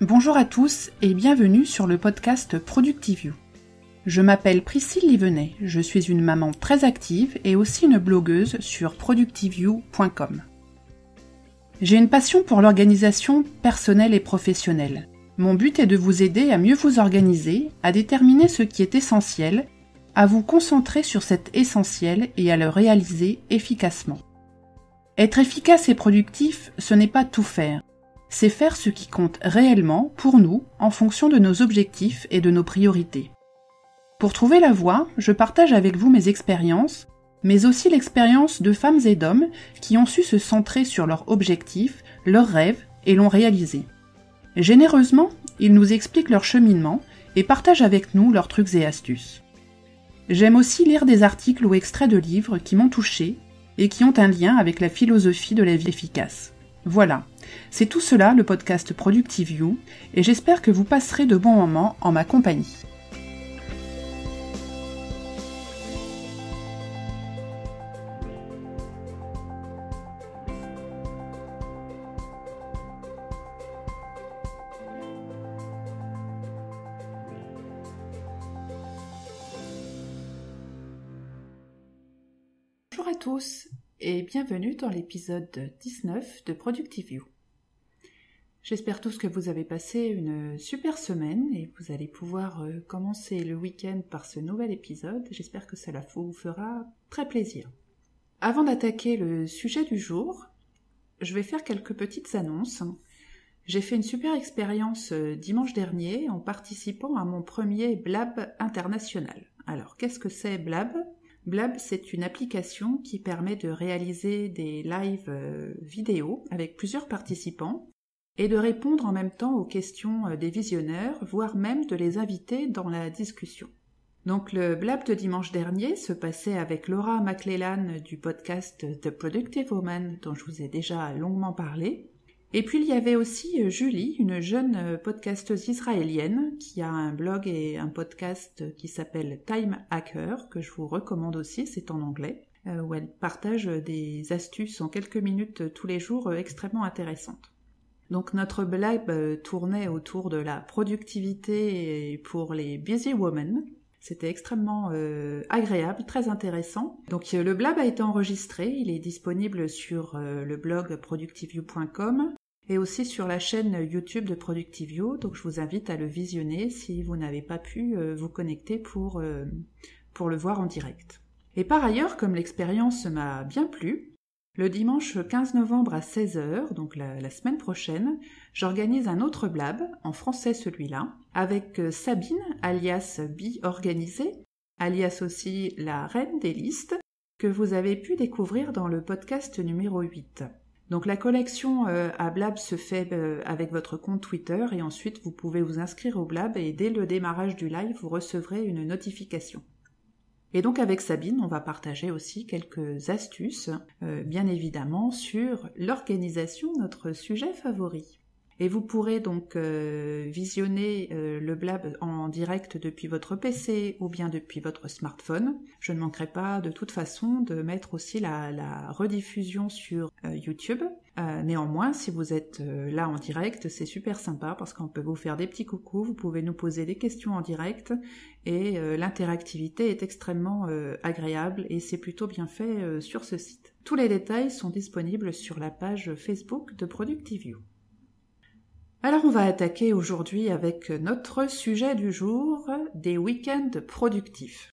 Bonjour à tous et bienvenue sur le podcast ProductiveYou. Je m'appelle Priscille Livenet, je suis une maman très active et aussi une blogueuse sur productiveyou.com. J'ai une passion pour l'organisation personnelle et professionnelle. Mon but est de vous aider à mieux vous organiser, à déterminer ce qui est essentiel, à vous concentrer sur cet essentiel et à le réaliser efficacement. Être efficace et productif, ce n'est pas tout faire. C'est faire ce qui compte réellement pour nous en fonction de nos objectifs et de nos priorités. Pour trouver la voie, je partage avec vous mes expériences, mais aussi l'expérience de femmes et d'hommes qui ont su se centrer sur leurs objectifs, leurs rêves et l'ont réalisé. Généreusement, ils nous expliquent leur cheminement et partagent avec nous leurs trucs et astuces. J'aime aussi lire des articles ou extraits de livres qui m'ont touchée et qui ont un lien avec la philosophie de la vie efficace. Voilà, c'est tout cela le podcast ProductiveYou et j'espère que vous passerez de bons moments en ma compagnie. Bonjour à tous et bienvenue dans l'épisode 19 de ProductiveYou. J'espère tous que vous avez passé une super semaine et vous allez pouvoir commencer le week-end par ce nouvel épisode. J'espère que cela vous fera très plaisir. Avant d'attaquer le sujet du jour, je vais faire quelques petites annonces. J'ai fait une super expérience dimanche dernier en participant à mon premier Blab international. Alors, qu'est-ce que c'est Blab ? Blab, c'est une application qui permet de réaliser des lives vidéo avec plusieurs participants et de répondre en même temps aux questions des visionneurs, voire même de les inviter dans la discussion. Donc le Blab de dimanche dernier se passait avec Laura McClellan du podcast The Productive Woman dont je vous ai déjà longuement parlé. Et puis il y avait aussi Julie, une jeune podcasteuse israélienne qui a un blog et un podcast qui s'appelle Time Hacker, que je vous recommande aussi, c'est en anglais, où elle partage des astuces en quelques minutes tous les jours extrêmement intéressantes. Donc notre blab tournait autour de la productivité pour les busy women. C'était extrêmement agréable, très intéressant. Donc le blab a été enregistré, il est disponible sur le blog productiveyou.com et aussi sur la chaîne YouTube de ProductiveYou. Donc je vous invite à le visionner si vous n'avez pas pu vous connecter pour le voir en direct. Et par ailleurs, comme l'expérience m'a bien plu, le dimanche 15 novembre à 16h, donc la semaine prochaine, j'organise un autre blab, en français celui-là, avec Sabine, alias Bi Organisée, alias aussi la reine des listes, que vous avez pu découvrir dans le podcast numéro 8. Donc la collection à Blab se fait avec votre compte Twitter et ensuite vous pouvez vous inscrire au Blab et dès le démarrage du live, vous recevrez une notification. Et donc avec Sabine, on va partager aussi quelques astuces, bien évidemment, sur l'organisation, notre sujet favori. Et vous pourrez donc visionner le Blab en direct depuis votre PC ou bien depuis votre smartphone. Je ne manquerai pas de toute façon de mettre aussi la rediffusion sur YouTube. Néanmoins, si vous êtes là en direct, c'est super sympa parce qu'on peut vous faire des petits coucous, vous pouvez nous poser des questions en direct et l'interactivité est extrêmement agréable et c'est plutôt bien fait sur ce site. Tous les détails sont disponibles sur la page Facebook de ProductiveYou. Alors on va attaquer aujourd'hui avec notre sujet du jour, des week-ends productifs.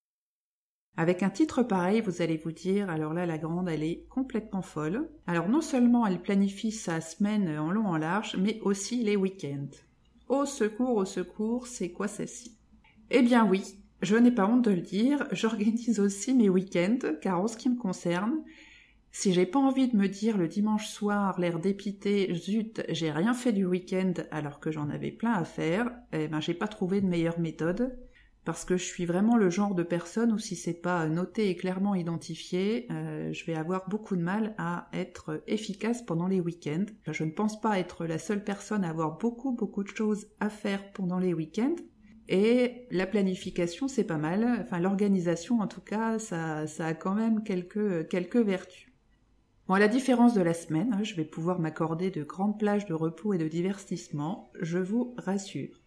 Avec un titre pareil, vous allez vous dire, alors là la grande elle est complètement folle. Alors non seulement elle planifie sa semaine en long en large, mais aussi les week-ends. Au secours, c'est quoi celle-ci ? Eh bien oui, je n'ai pas honte de le dire, j'organise aussi mes week-ends, car en ce qui me concerne, si j'ai pas envie de me dire le dimanche soir, l'air dépité, zut, j'ai rien fait du week-end alors que j'en avais plein à faire, eh ben j'ai pas trouvé de meilleure méthode, parce que je suis vraiment le genre de personne où si c'est pas noté et clairement identifié, je vais avoir beaucoup de mal à être efficace pendant les week-ends. Je ne pense pas être la seule personne à avoir beaucoup de choses à faire pendant les week-ends, et la planification c'est pas mal, enfin l'organisation en tout cas, ça a quand même quelques vertus. Bon, à la différence de la semaine, je vais pouvoir m'accorder de grandes plages de repos et de divertissement, je vous rassure.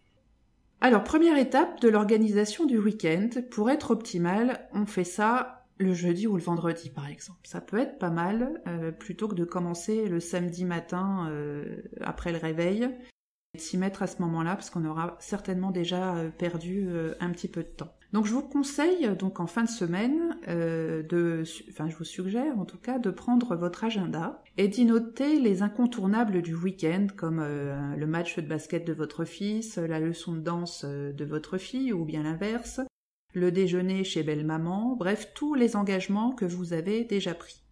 Alors, première étape de l'organisation du week-end, pour être optimal, on fait ça le jeudi ou le vendredi par exemple. Ça peut être pas mal, plutôt que de commencer le samedi matin après le réveil, et de s'y mettre à ce moment-là, parce qu'on aura certainement déjà perdu un petit peu de temps. Donc je vous conseille, donc en fin de semaine, je vous suggère en tout cas de prendre votre agenda et d'y noter les incontournables du week-end, comme le match de basket de votre fils, la leçon de danse de votre fille, ou bien l'inverse, le déjeuner chez belle-maman, bref, tous les engagements que vous avez déjà pris.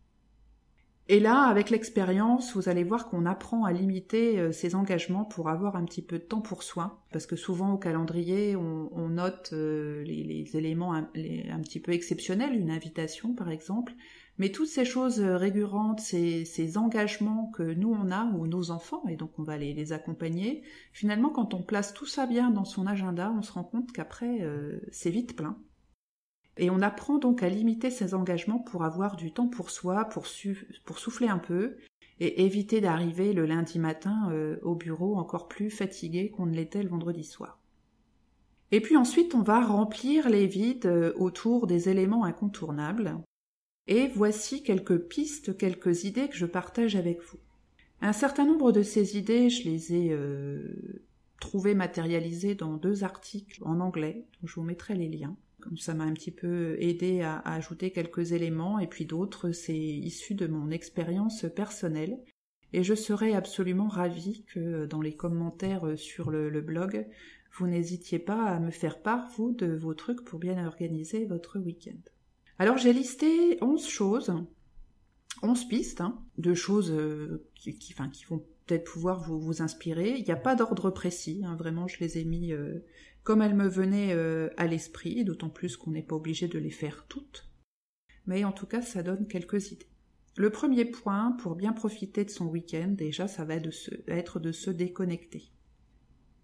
Et là, avec l'expérience, vous allez voir qu'on apprend à limiter ces engagements pour avoir un petit peu de temps pour soi. Parce que souvent au calendrier, on note les éléments un petit peu exceptionnels, une invitation par exemple. Mais toutes ces choses récurrentes, ces engagements que nous on a, ou nos enfants, et donc on va les accompagner, finalement quand on place tout ça bien dans son agenda, on se rend compte qu'après c'est vite plein. Et on apprend donc à limiter ses engagements pour avoir du temps pour soi, pour souffler un peu, et éviter d'arriver le lundi matin au bureau encore plus fatigué qu'on ne l'était le vendredi soir. Et puis ensuite, on va remplir les vides autour des éléments incontournables. Et voici quelques pistes, quelques idées que je partage avec vous. Un certain nombre de ces idées, je les ai trouvées matérialisées dans 2 articles en anglais, donc je vous mettrai les liens. Comme ça m'a un petit peu aidé à ajouter quelques éléments, et puis d'autres, c'est issu de mon expérience personnelle. Et je serais absolument ravie que dans les commentaires sur le blog, vous n'hésitiez pas à me faire part, vous, de vos trucs pour bien organiser votre week-end. Alors j'ai listé 11 choses, 11 pistes, de choses qui vont peut-être pouvoir vous inspirer. Il n'y a pas d'ordre précis, vraiment je les ai mis comme elles me venaient à l'esprit, d'autant plus qu'on n'est pas obligé de les faire toutes. Mais en tout cas, ça donne quelques idées. Le premier point, pour bien profiter de son week-end, déjà, ça va être de se déconnecter.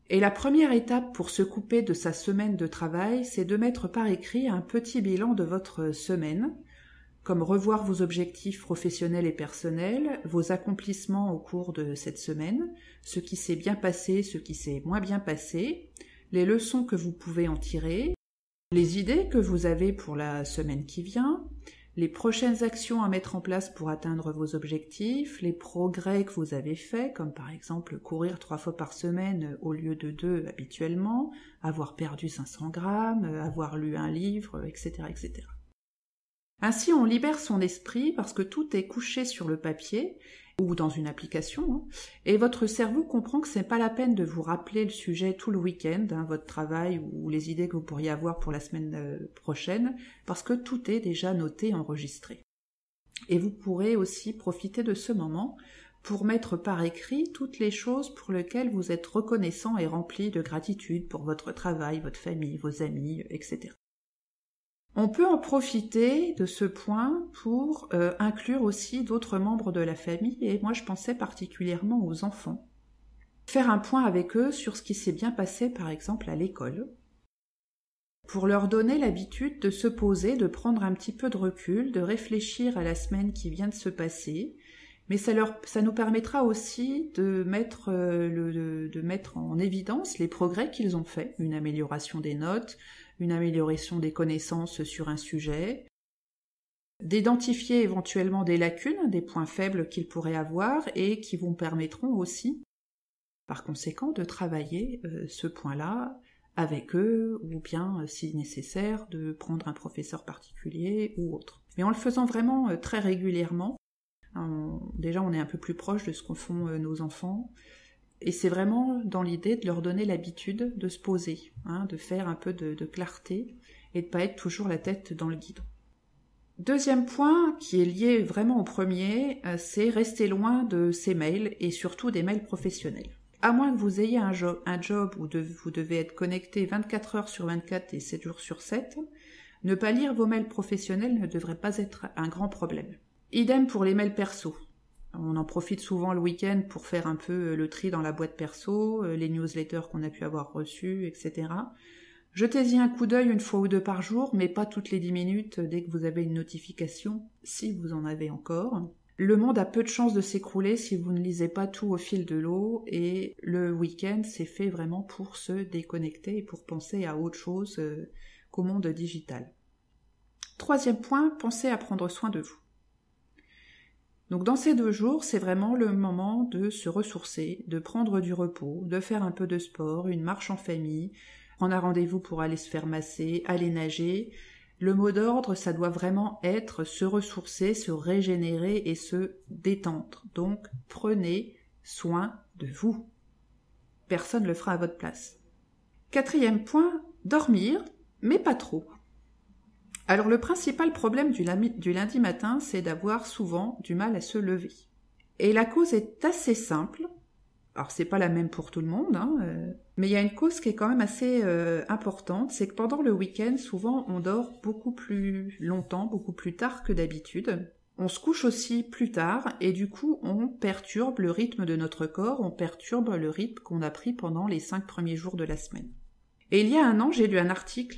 Et la première étape pour se couper de sa semaine de travail, c'est de mettre par écrit un petit bilan de votre semaine, comme revoir vos objectifs professionnels et personnels, vos accomplissements au cours de cette semaine, ce qui s'est bien passé, ce qui s'est moins bien passé, les leçons que vous pouvez en tirer, les idées que vous avez pour la semaine qui vient, les prochaines actions à mettre en place pour atteindre vos objectifs, les progrès que vous avez faits, comme par exemple courir 3 fois par semaine au lieu de 2 habituellement, avoir perdu 500 grammes, avoir lu un livre, etc., etc. Ainsi, on libère son esprit parce que tout est couché sur le papier ou dans une application, et votre cerveau comprend que c'est pas la peine de vous rappeler le sujet tout le week-end, votre travail ou les idées que vous pourriez avoir pour la semaine prochaine, parce que tout est déjà noté, enregistré. Et vous pourrez aussi profiter de ce moment pour mettre par écrit toutes les choses pour lesquelles vous êtes reconnaissant et rempli de gratitude pour votre travail, votre famille, vos amis, etc. On peut en profiter de ce point pour inclure aussi d'autres membres de la famille, et moi je pensais particulièrement aux enfants. Faire un point avec eux sur ce qui s'est bien passé par exemple à l'école, pour leur donner l'habitude de se poser, de prendre un petit peu de recul, de réfléchir à la semaine qui vient de se passer, mais ça nous permettra aussi de mettre en évidence les progrès qu'ils ont faits, une amélioration des notes, une amélioration des connaissances sur un sujet, d'identifier éventuellement des lacunes, des points faibles qu'ils pourraient avoir et qui vous permettront aussi, par conséquent, de travailler ce point-là avec eux, ou bien, si nécessaire, de prendre un professeur particulier ou autre. Mais en le faisant vraiment très régulièrement, déjà on est un peu plus proche de ce qu'en font nos enfants, et c'est vraiment dans l'idée de leur donner l'habitude de se poser, de faire un peu de clarté et de ne pas être toujours la tête dans le guidon. Deuxième point, qui est lié vraiment au premier, c'est rester loin de ces mails et surtout des mails professionnels. À moins que vous ayez un job où vous devez être connecté 24 heures sur 24 et 7 jours sur 7, ne pas lire vos mails professionnels ne devrait pas être un grand problème. Idem pour les mails perso. On en profite souvent le week-end pour faire un peu le tri dans la boîte perso, les newsletters qu'on a pu avoir reçus, etc. Jetez-y un coup d'œil 1 fois ou 2 par jour, mais pas toutes les 10 minutes dès que vous avez une notification, si vous en avez encore. Le monde a peu de chances de s'écrouler si vous ne lisez pas tout au fil de l'eau, et le week-end, c'est fait vraiment pour se déconnecter et pour penser à autre chose qu'au monde digital. Troisième point, pensez à prendre soin de vous. Donc dans ces 2 jours, c'est vraiment le moment de se ressourcer, de prendre du repos, de faire un peu de sport, une marche en famille, prendre un rendez-vous pour aller se faire masser, aller nager. Le mot d'ordre, ça doit vraiment être se ressourcer, se régénérer et se détendre. Donc prenez soin de vous. Personne ne le fera à votre place. 4e point, dormir, mais pas trop. Alors le principal problème du lundi matin, c'est d'avoir souvent du mal à se lever. Et la cause est assez simple. Alors c'est pas la même pour tout le monde, mais il y a une cause qui est quand même assez importante, c'est que pendant le week-end, souvent on dort beaucoup plus longtemps, beaucoup plus tard que d'habitude. On se couche aussi plus tard et du coup on perturbe le rythme de notre corps, on perturbe le rythme qu'on a pris pendant les 5 premiers jours de la semaine. Et il y a un an, j'ai lu un article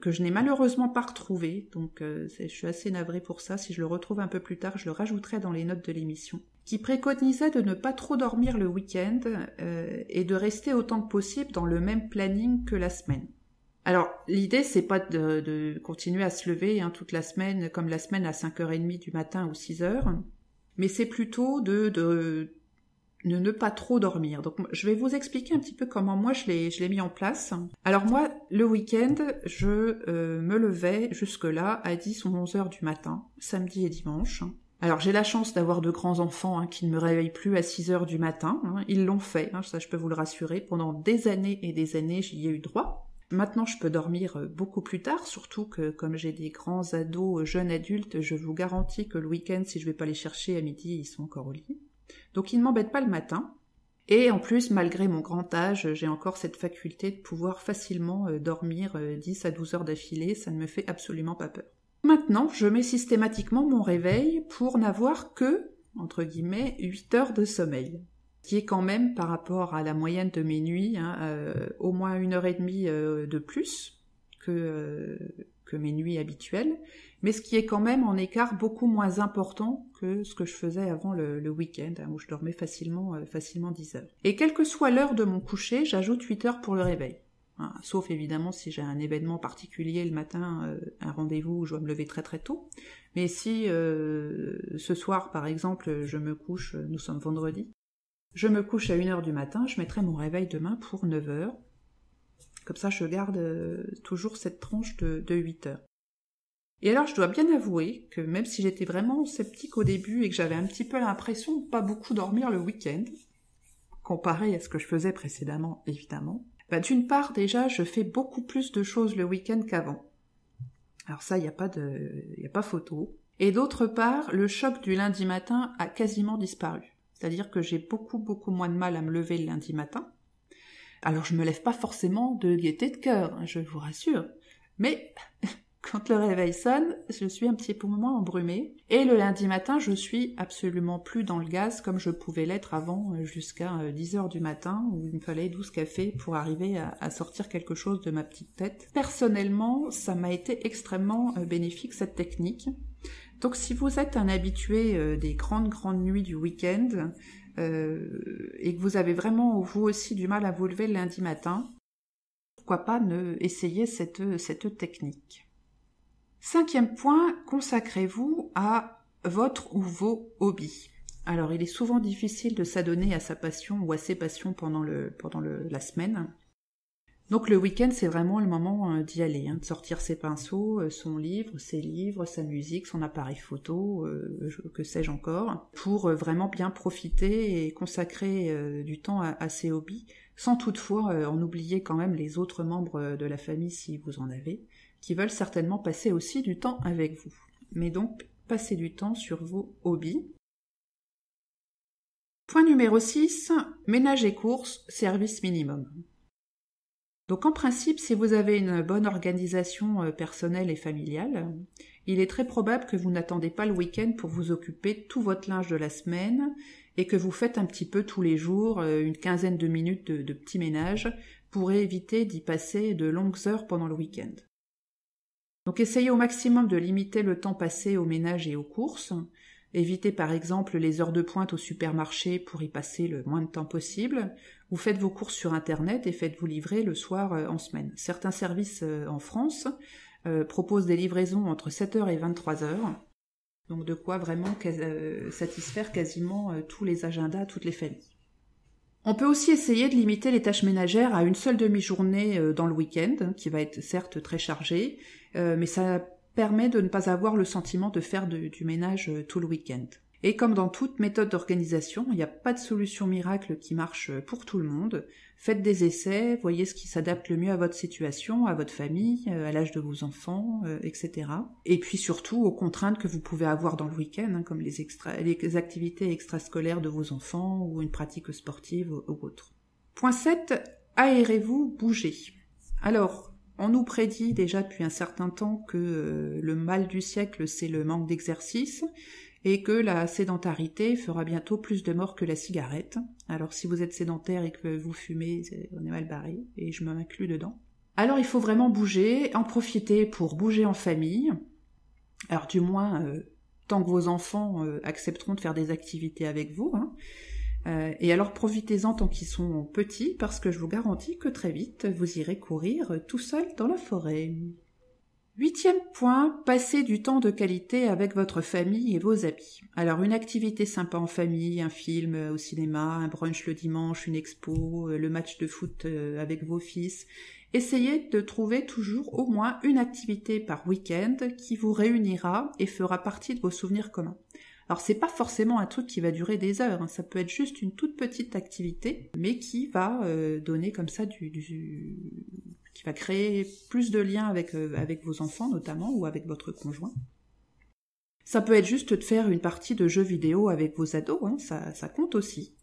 que je n'ai malheureusement pas retrouvé, donc je suis assez navrée pour ça. Si je le retrouve un peu plus tard, je le rajouterai dans les notes de l'émission, qui préconisait de ne pas trop dormir le week-end et de rester autant que possible dans le même planning que la semaine. Alors, l'idée, c'est pas de continuer à se lever toute la semaine, comme la semaine à 5h30 du matin ou 6h, mais c'est plutôt de ne pas trop dormir. Donc je vais vous expliquer un petit peu comment moi je l'ai mis en place. Alors moi, le week-end, je me levais jusque-là à 10 ou 11 heures du matin, samedi et dimanche. Alors j'ai la chance d'avoir de grands enfants qui ne me réveillent plus à 6 heures du matin. Ils l'ont fait, ça je peux vous le rassurer. Pendant des années et des années, j'y ai eu droit. Maintenant, je peux dormir beaucoup plus tard, surtout que comme j'ai des grands ados, jeunes adultes, je vous garantis que le week-end, si je vais pas les chercher à midi, ils sont encore au lit. Donc ils ne m'embêtent pas le matin. Et en plus, malgré mon grand âge, j'ai encore cette faculté de pouvoir facilement dormir 10 à 12 heures d'affilée, ça ne me fait absolument pas peur. Maintenant, je mets systématiquement mon réveil pour n'avoir que, entre guillemets, 8 heures de sommeil. Qui est quand même, par rapport à la moyenne de mes nuits, au moins 1h30 de plus que mes nuits habituelles, mais ce qui est quand même en écart beaucoup moins important que ce que je faisais avant le week-end, où je dormais facilement 10 heures. Et quelle que soit l'heure de mon coucher, j'ajoute 8 heures pour le réveil. Sauf évidemment si j'ai un événement particulier le matin, un rendez-vous où je dois me lever très très tôt. Mais si ce soir, par exemple, je me couche, nous sommes vendredi, je me couche à 1h du matin, je mettrai mon réveil demain pour 9h. Comme ça, je garde toujours cette tranche de 8 heures. Et alors, je dois bien avouer que même si j'étais vraiment sceptique au début et que j'avais un petit peu l'impression de pas beaucoup dormir le week-end, comparé à ce que je faisais précédemment, évidemment, d'une part, déjà, je fais beaucoup plus de choses le week-end qu'avant. Alors ça, il n'y a pas photo. Et d'autre part, le choc du lundi matin a quasiment disparu. C'est-à-dire que j'ai beaucoup moins de mal à me lever le lundi matin. Alors je me lève pas forcément de gaieté de cœur, je vous rassure. Mais quand le réveil sonne, je suis un petit peu moins embrumée. Et le lundi matin, je suis absolument plus dans le gaz comme je pouvais l'être avant, jusqu'à 10h du matin, où il me fallait 12 cafés pour arriver à sortir quelque chose de ma petite tête. Personnellement, ça m'a été extrêmement bénéfique cette technique. Donc si vous êtes un habitué des grandes nuits du week-end et que vous avez vraiment vous aussi du mal à vous lever le lundi matin, pourquoi pas essayer cette technique. 5e point, consacrez-vous à votre ou vos hobbies. Alors il est souvent difficile de s'adonner à sa passion ou à ses passions pendant la semaine. Donc le week-end, c'est vraiment le moment d'y aller, de sortir ses pinceaux, son livre, ses livres, sa musique, son appareil photo, que sais-je encore, pour vraiment bien profiter et consacrer du temps à ses hobbies, sans toutefois en oublier quand même les autres membres de la famille si vous en avez, qui veulent certainement passer aussi du temps avec vous. Mais donc, passez du temps sur vos hobbies. Point numéro 6, ménage et courses, service minimum. Donc en principe, si vous avez une bonne organisation personnelle et familiale, il est très probable que vous n'attendez pas le week-end pour vous occuper de tout votre linge de la semaine et que vous faites un petit peu tous les jours une quinzaine de minutes de petit ménage pour éviter d'y passer de longues heures pendant le week-end. Donc essayez au maximum de limiter le temps passé au ménage et aux courses. Évitez par exemple les heures de pointe au supermarché pour y passer le moins de temps possible. Vous faites vos courses sur Internet et faites-vous livrer le soir en semaine. Certains services en France proposent des livraisons entre 7h et 23h. Donc de quoi vraiment satisfaire quasiment tous les agendas, toutes les familles. On peut aussi essayer de limiter les tâches ménagères à une seule demi-journée dans le week-end, qui va être certes très chargé, mais ça permet de ne pas avoir le sentiment de faire du ménage tout le week-end. Et comme dans toute méthode d'organisation, il n'y a pas de solution miracle qui marche pour tout le monde. Faites des essais, voyez ce qui s'adapte le mieux à votre situation, à votre famille, à l'âge de vos enfants, etc. Et puis surtout aux contraintes que vous pouvez avoir dans le week-end, comme les activités extrascolaires de vos enfants ou une pratique sportive ou autre. Point 7, aérez-vous, bougez. Alors, on nous prédit déjà depuis un certain temps que le mal du siècle, c'est le manque d'exercice, et que la sédentarité fera bientôt plus de morts que la cigarette. Alors si vous êtes sédentaire et que vous fumez, on est mal barré, et je m'inclus dedans. Alors il faut vraiment bouger, en profiter pour bouger en famille. Alors du moins, tant que vos enfants accepteront de faire des activités avec vous. Et alors profitez-en tant qu'ils sont petits, parce que je vous garantis que très vite, vous irez courir tout seul dans la forêt. 8e point, passez du temps de qualité avec votre famille et vos amis. Alors une activité sympa en famille, un film au cinéma, un brunch le dimanche, une expo, le match de foot avec vos fils. Essayez de trouver toujours au moins une activité par week-end qui vous réunira et fera partie de vos souvenirs communs. Alors c'est pas forcément un truc qui va durer des heures, ça peut être juste une toute petite activité, mais qui va donner comme ça qui va créer plus de liens avec vos enfants notamment, ou avec votre conjoint. Ça peut être juste de faire une partie de jeux vidéo avec vos ados, ça compte aussi.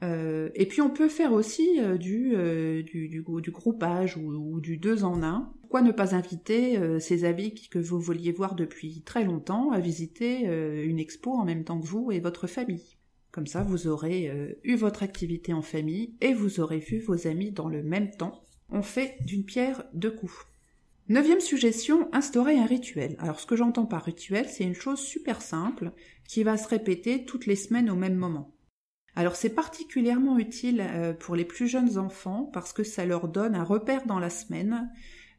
Et puis on peut faire aussi du groupage ou du 2 en 1. Pourquoi ne pas inviter ces amis que vous vouliez voir depuis très longtemps à visiter une expo en même temps que vous et votre famille. Comme ça, vous aurez eu votre activité en famille et vous aurez vu vos amis dans le même temps. On fait d'une pierre deux coups. 9e suggestion, instaurer un rituel. Alors ce que j'entends par rituel, c'est une chose super simple qui va se répéter toutes les semaines au même moment. Alors c'est particulièrement utile pour les plus jeunes enfants parce que ça leur donne un repère dans la semaine.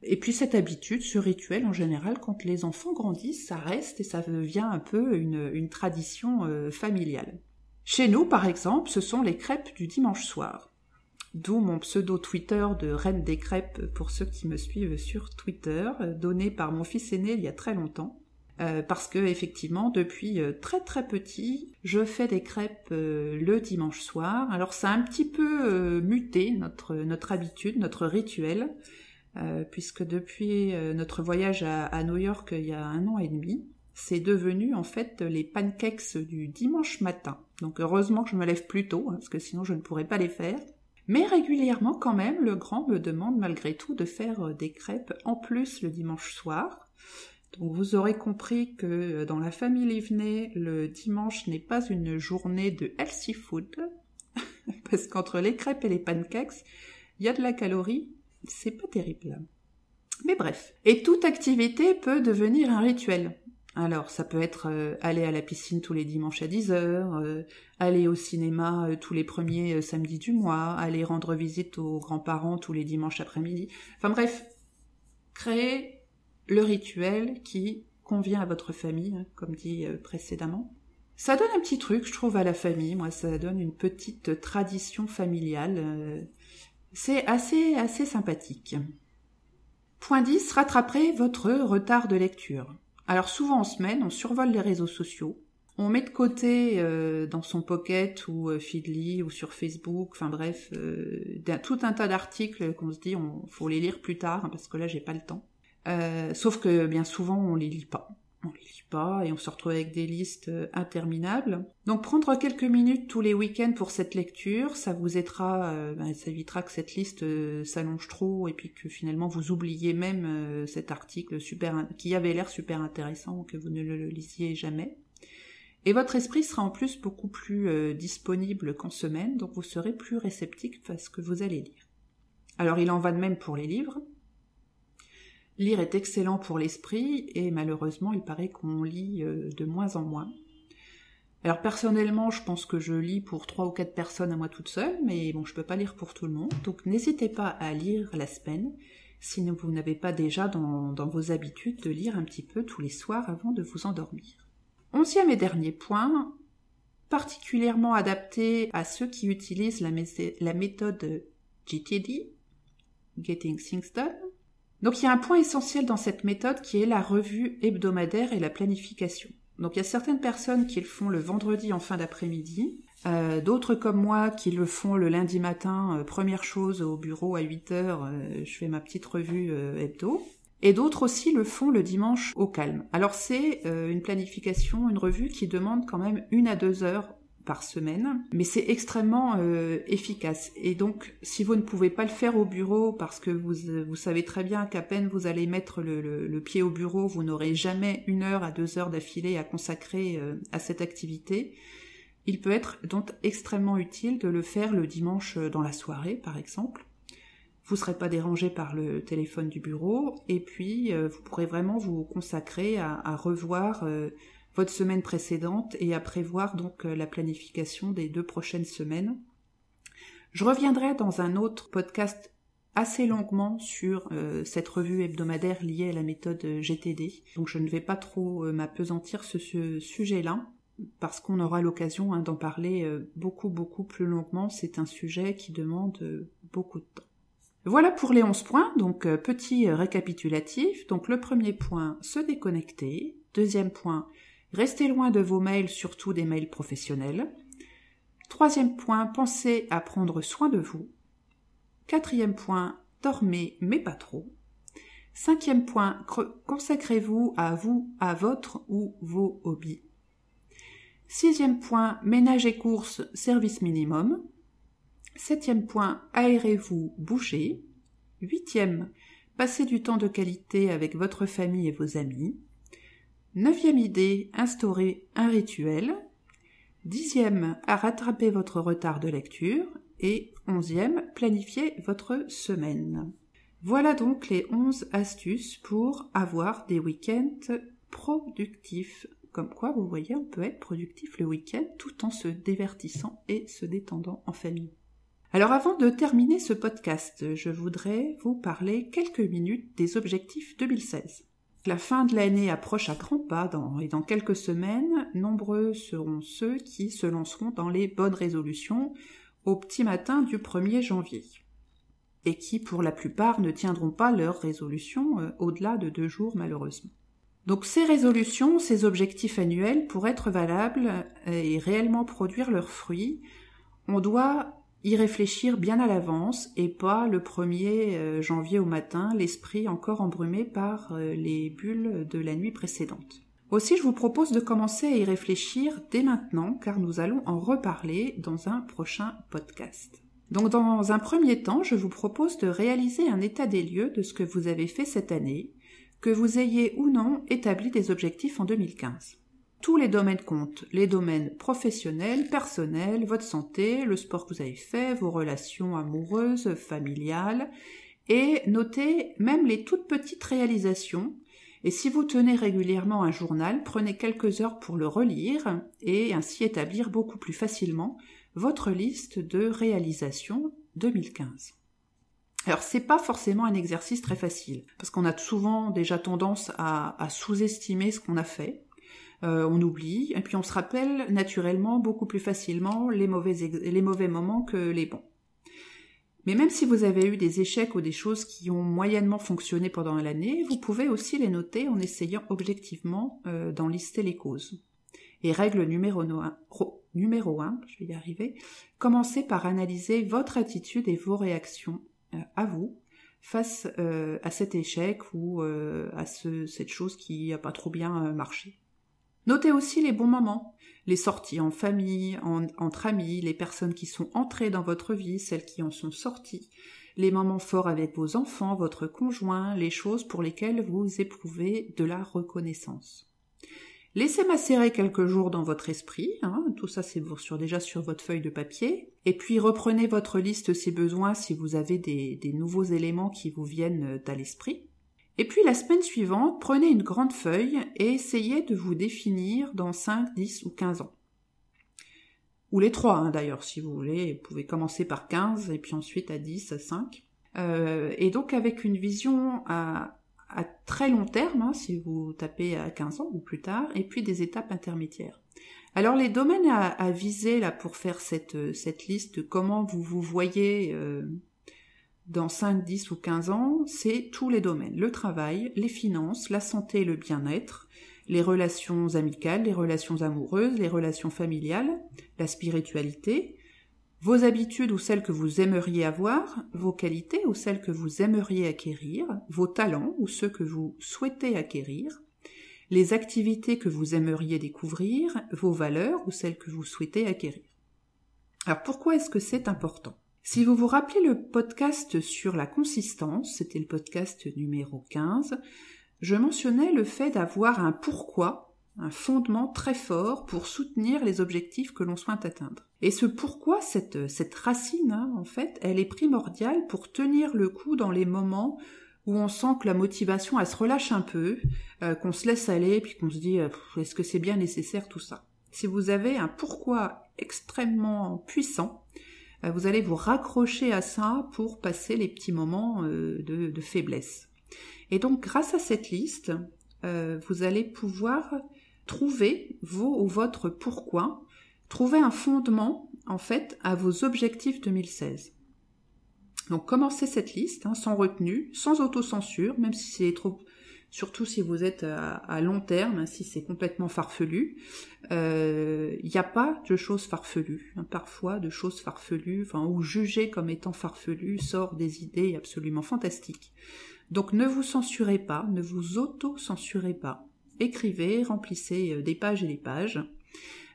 Et puis cette habitude, ce rituel en général, quand les enfants grandissent, ça reste et ça devient un peu une tradition familiale. Chez nous, par exemple, ce sont les crêpes du dimanche soir. D'où mon pseudo Twitter de Reine des crêpes pour ceux qui me suivent sur Twitter, donné par mon fils aîné il y a très longtemps. Parce que effectivement, depuis très très petit, je fais des crêpes le dimanche soir. Alors ça a un petit peu muté notre habitude, notre rituel, puisque depuis notre voyage à New York il y a 1 an et demi, c'est devenu en fait les pancakes du dimanche matin. Donc heureusement que je me lève plus tôt, parce que sinon je ne pourrais pas les faire. Mais régulièrement quand même, le grand me demande malgré tout de faire des crêpes en plus le dimanche soir. Donc vous aurez compris que dans la famille Livney, le dimanche n'est pas une journée de healthy food, parce qu'entre les crêpes et les pancakes, il y a de la calorie, c'est pas terrible. Mais bref, et toute activité peut devenir un rituel. Alors ça peut être aller à la piscine tous les dimanches à 10h, aller au cinéma tous les premiers samedis du mois, aller rendre visite aux grands-parents tous les dimanches après-midi. Enfin bref, créer le rituel qui convient à votre famille, comme dit précédemment. Ça donne un petit truc, je trouve, à la famille. Moi, ça donne une petite tradition familiale. C'est assez sympathique. Point 10, rattraperez votre retard de lecture. Alors souvent en semaine, on survole les réseaux sociaux. On met de côté dans son Pocket ou Feedly ou sur Facebook, enfin bref, tout un tas d'articles qu'on se dit faut les lire plus tard, parce que là j'ai pas le temps. Sauf que bien souvent on les lit pas. On les lit pas et on se retrouve avec des listes interminables. Donc prendre quelques minutes tous les week-ends pour cette lecture, ça vous aidera, ça évitera que cette liste s'allonge trop et puis que finalement vous oubliez même cet article qui avait l'air super intéressant, que vous ne le lisiez jamais. Et votre esprit sera en plus beaucoup plus disponible qu'en semaine, donc vous serez plus réceptif à ce que vous allez lire. Alors il en va de même pour les livres. Lire est excellent pour l'esprit et malheureusement il paraît qu'on lit de moins en moins. Alors personnellement, je pense que je lis pour 3 ou 4 personnes à moi toute seule, mais bon, je peux pas lire pour tout le monde. Donc n'hésitez pas à lire la semaine, si vous n'avez pas déjà dans vos habitudes de lire un petit peu tous les soirs avant de vous endormir. 11e et dernier point, particulièrement adapté à ceux qui utilisent la méthode GTD, Getting Things Done. Donc il y a un point essentiel dans cette méthode qui est la revue hebdomadaire et la planification. Donc il y a certaines personnes qui le font le vendredi en fin d'après-midi, d'autres comme moi qui le font le lundi matin, première chose au bureau à 8h, je fais ma petite revue hebdo. Et d'autres aussi le font le dimanche au calme. Alors c'est une planification, une revue qui demande quand même 1 à 2 heures par semaine, mais c'est extrêmement efficace. Et donc, si vous ne pouvez pas le faire au bureau, parce que vous savez très bien qu'à peine vous allez mettre le pied au bureau, vous n'aurez jamais 1 heure à 2 heures d'affilée à consacrer à cette activité, il peut être donc extrêmement utile de le faire le dimanche dans la soirée, par exemple. Vous ne serez pas dérangé par le téléphone du bureau, et puis vous pourrez vraiment vous consacrer à revoir votre semaine précédente et à prévoir donc la planification des 2 prochaines semaines. Je reviendrai dans un autre podcast assez longuement sur cette revue hebdomadaire liée à la méthode GTD, donc je ne vais pas trop m'appesantir sur ce sujet-là, parce qu'on aura l'occasion d'en parler beaucoup plus longuement. C'est un sujet qui demande beaucoup de temps. Voilà pour les 11 points, donc petit récapitulatif. Donc le premier point, se déconnecter. Deuxième point, restez loin de vos mails, surtout des mails professionnels. Troisième point, pensez à prendre soin de vous. Quatrième point, dormez mais pas trop. Cinquième point, consacrez-vous, à votre ou vos hobbies. Sixième point, ménage et courses, service minimum. Septième point, aérez-vous, bougez. Huitième, passez du temps de qualité avec votre famille et vos amis. Neuvième idée, instaurez un rituel. Dixième, à rattraper votre retard de lecture. Et 11e, planifiez votre semaine. Voilà donc les 11 astuces pour avoir des week-ends productifs. Comme quoi, vous voyez, on peut être productif le week-end tout en se divertissant et se détendant en famille. Alors avant de terminer ce podcast, je voudrais vous parler quelques minutes des objectifs 2016. La fin de l'année approche à grands pas et dans quelques semaines, nombreux seront ceux qui se lanceront dans les bonnes résolutions au petit matin du 1er janvier et qui, pour la plupart, ne tiendront pas leurs résolutions au-delà de 2 jours malheureusement. Donc ces résolutions, ces objectifs annuels, pour être valables et réellement produire leurs fruits, on doit y réfléchir bien à l'avance et pas le 1er janvier au matin, l'esprit encore embrumé par les bulles de la nuit précédente. Aussi, je vous propose de commencer à y réfléchir dès maintenant, car nous allons en reparler dans un prochain podcast. Donc dans un premier temps, je vous propose de réaliser un état des lieux de ce que vous avez fait cette année, que vous ayez ou non établi des objectifs en 2015. Tous les domaines comptent, les domaines professionnels, personnels, votre santé, le sport que vous avez fait, vos relations amoureuses, familiales, et notez même les toutes petites réalisations. Et si vous tenez régulièrement un journal, prenez quelques heures pour le relire et ainsi établir beaucoup plus facilement votre liste de réalisations 2015. Alors c'est pas forcément un exercice très facile, parce qu'on a souvent déjà tendance à sous-estimer ce qu'on a fait. On oublie, et puis on se rappelle naturellement beaucoup plus facilement les mauvais moments que les bons. Mais même si vous avez eu des échecs ou des choses qui ont moyennement fonctionné pendant l'année, vous pouvez aussi les noter en essayant objectivement d'en lister les causes. Et règle numéro 1, je vais y arriver, commencez par analyser votre attitude et vos réactions à vous face à cet échec ou à cette chose qui n'a pas trop bien marché. Notez aussi les bons moments, les sorties en famille, entre amis, les personnes qui sont entrées dans votre vie, celles qui en sont sorties, les moments forts avec vos enfants, votre conjoint, les choses pour lesquelles vous éprouvez de la reconnaissance. Laissez macérer quelques jours dans votre esprit, tout ça c'est déjà sur votre feuille de papier, et puis reprenez votre liste si besoin, si vous avez des nouveaux éléments qui vous viennent à l'esprit. Et puis la semaine suivante, prenez une grande feuille et essayez de vous définir dans 5, 10 ou 15 ans. ou les 3 d'ailleurs, si vous voulez. Vous pouvez commencer par 15 et puis ensuite à 10, à 5. Et donc avec une vision à très long terme, si vous tapez à 15 ans ou plus tard, et puis des étapes intermédiaires. Alors les domaines à viser là pour faire cette liste, comment vous vous voyez dans 5, 10 ou 15 ans, c'est tous les domaines. Le travail, les finances, la santé et le bien-être, les relations amicales, les relations amoureuses, les relations familiales, la spiritualité, vos habitudes ou celles que vous aimeriez avoir, vos qualités ou celles que vous aimeriez acquérir, vos talents ou ceux que vous souhaitez acquérir, les activités que vous aimeriez découvrir, vos valeurs ou celles que vous souhaitez acquérir. Alors pourquoi est-ce que c'est important ? Si vous vous rappelez le podcast sur la consistance, c'était le podcast numéro 15, je mentionnais le fait d'avoir un pourquoi, un fondement très fort pour soutenir les objectifs que l'on souhaite atteindre. Et ce pourquoi, cette racine, en fait, elle est primordiale pour tenir le coup dans les moments où on sent que la motivation, elle se relâche un peu, qu'on se laisse aller, puis qu'on se dit est-ce que c'est bien nécessaire tout ça ? Si vous avez un pourquoi extrêmement puissant, vous allez vous raccrocher à ça pour passer les petits moments de faiblesse. Et donc, grâce à cette liste, vous allez pouvoir trouver votre pourquoi, trouver un fondement, en fait, à vos objectifs 2016. Donc, commencez cette liste, sans retenue, sans autocensure, même si c'est trop... Surtout si vous êtes à long terme, si c'est complètement farfelu. Il n'y a pas de choses farfelues. Parfois, de choses farfelues, ou jugées comme étant farfelues, sort des idées absolument fantastiques. Donc ne vous censurez pas, ne vous auto-censurez pas. Écrivez, remplissez des pages et des pages.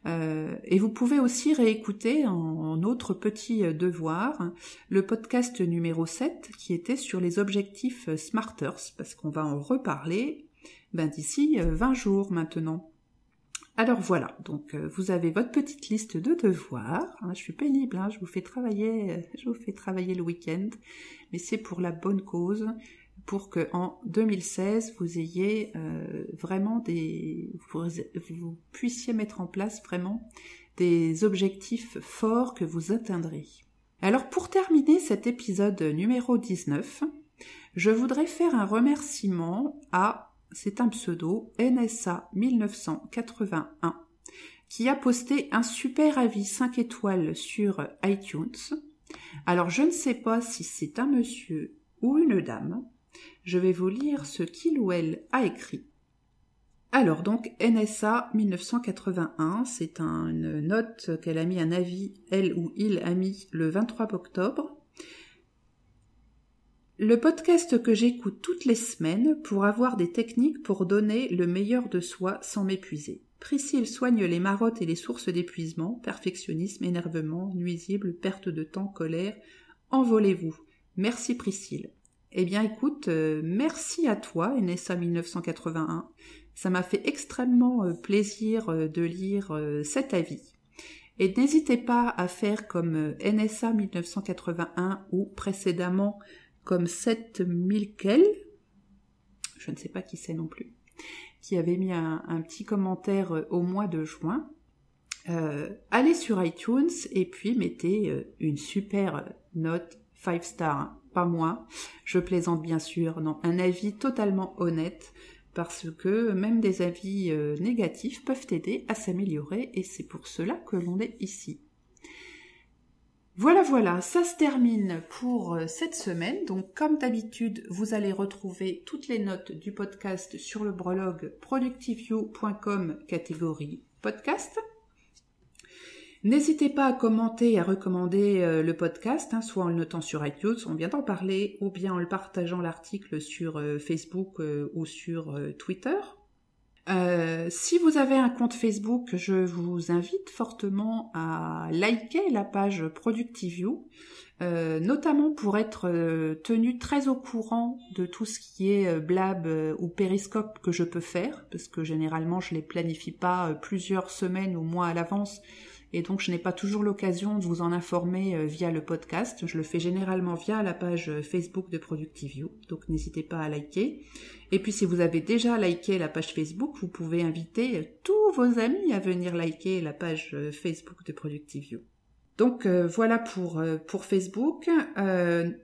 Et vous pouvez aussi réécouter en autre petit devoir le podcast numéro 7 qui était sur les objectifs Smarters, parce qu'on va en reparler d'ici 20 jours maintenant. Alors voilà, donc vous avez votre petite liste de devoirs. Je suis pénible, je vous fais travailler le week-end, mais c'est pour la bonne cause, pour que en 2016 vous ayez vraiment vous puissiez mettre en place vraiment des objectifs forts que vous atteindrez. Alors pour terminer cet épisode numéro 19, je voudrais faire un remerciement c'est un pseudo, NSA 1981, qui a posté un super avis 5 étoiles sur iTunes. Alors je ne sais pas si c'est un monsieur ou une dame. Je vais vous lire ce qu'il ou elle a écrit. Alors donc, NSA 1981, c'est une note qu'elle a mis, un avis, elle ou il a mis le 23 octobre. Le podcast que j'écoute toutes les semaines pour avoir des techniques pour donner le meilleur de soi sans m'épuiser. Priscille soigne les marottes et les sources d'épuisement, perfectionnisme, énervement, nuisible, perte de temps, colère. Envolez-vous. Merci Priscille. Eh bien écoute, merci à toi NSA 1981, ça m'a fait extrêmement plaisir de lire cet avis. Et n'hésitez pas à faire comme NSA 1981 ou précédemment comme 7000 quel, je ne sais pas qui c'est non plus, qui avait mis un petit commentaire au mois de juin. Allez sur iTunes et puis mettez une super note 5 stars. Pas moi, je plaisante bien sûr, non, un avis totalement honnête, parce que même des avis négatifs peuvent aider à s'améliorer, et c'est pour cela que l'on est ici. Voilà, ça se termine pour cette semaine, donc comme d'habitude, vous allez retrouver toutes les notes du podcast sur le blog productiveyou.com catégorie podcast. N'hésitez pas à commenter et à recommander le podcast, soit en le notant sur iTunes, on vient d'en parler, ou bien en le partageant l'article sur Facebook ou sur Twitter. Si vous avez un compte Facebook, je vous invite fortement à liker la page ProductiveYou, notamment pour être tenu très au courant de tout ce qui est blab ou périscope que je peux faire, parce que généralement je les planifie pas plusieurs semaines ou mois à l'avance, et donc je n'ai pas toujours l'occasion de vous en informer via le podcast. Je le fais généralement via la page Facebook de Productive You, donc n'hésitez pas à liker. Et puis si vous avez déjà liké la page Facebook, vous pouvez inviter tous vos amis à venir liker la page Facebook de Productive You. Donc voilà pour Facebook.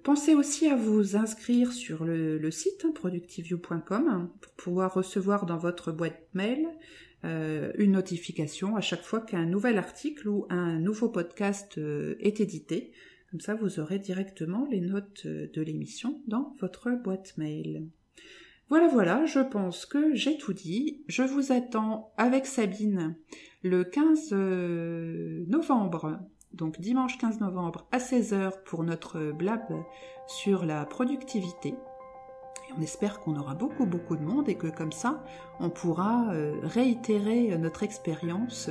Pensez aussi à vous inscrire sur le site productiveyou.com pour pouvoir recevoir dans votre boîte mail une notification à chaque fois qu'un nouvel article ou un nouveau podcast est édité. Comme ça, vous aurez directement les notes de l'émission dans votre boîte mail. Voilà, je pense que j'ai tout dit. Je vous attends avec Sabine le 15 novembre. Donc dimanche 15 novembre à 16h pour notre blab sur la productivité. Et on espère qu'on aura beaucoup de monde et que comme ça, on pourra réitérer notre expérience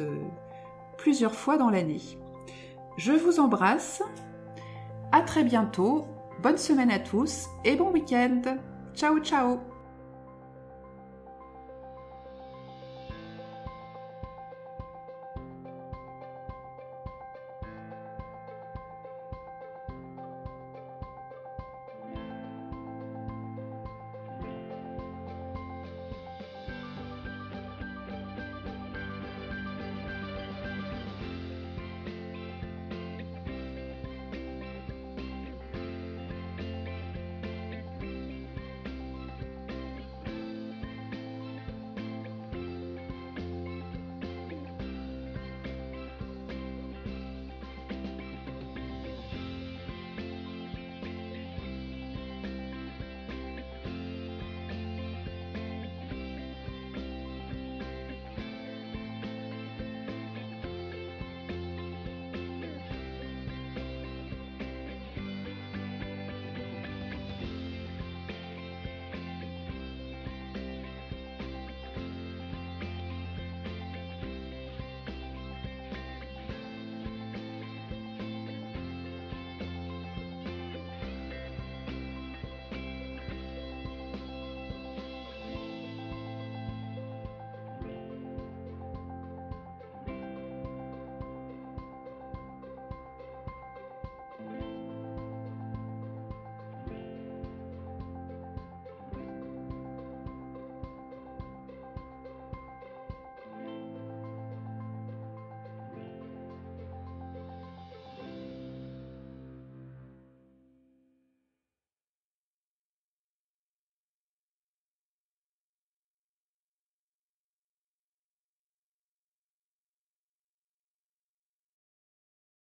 plusieurs fois dans l'année. Je vous embrasse, à très bientôt, bonne semaine à tous et bon week-end. Ciao ciao.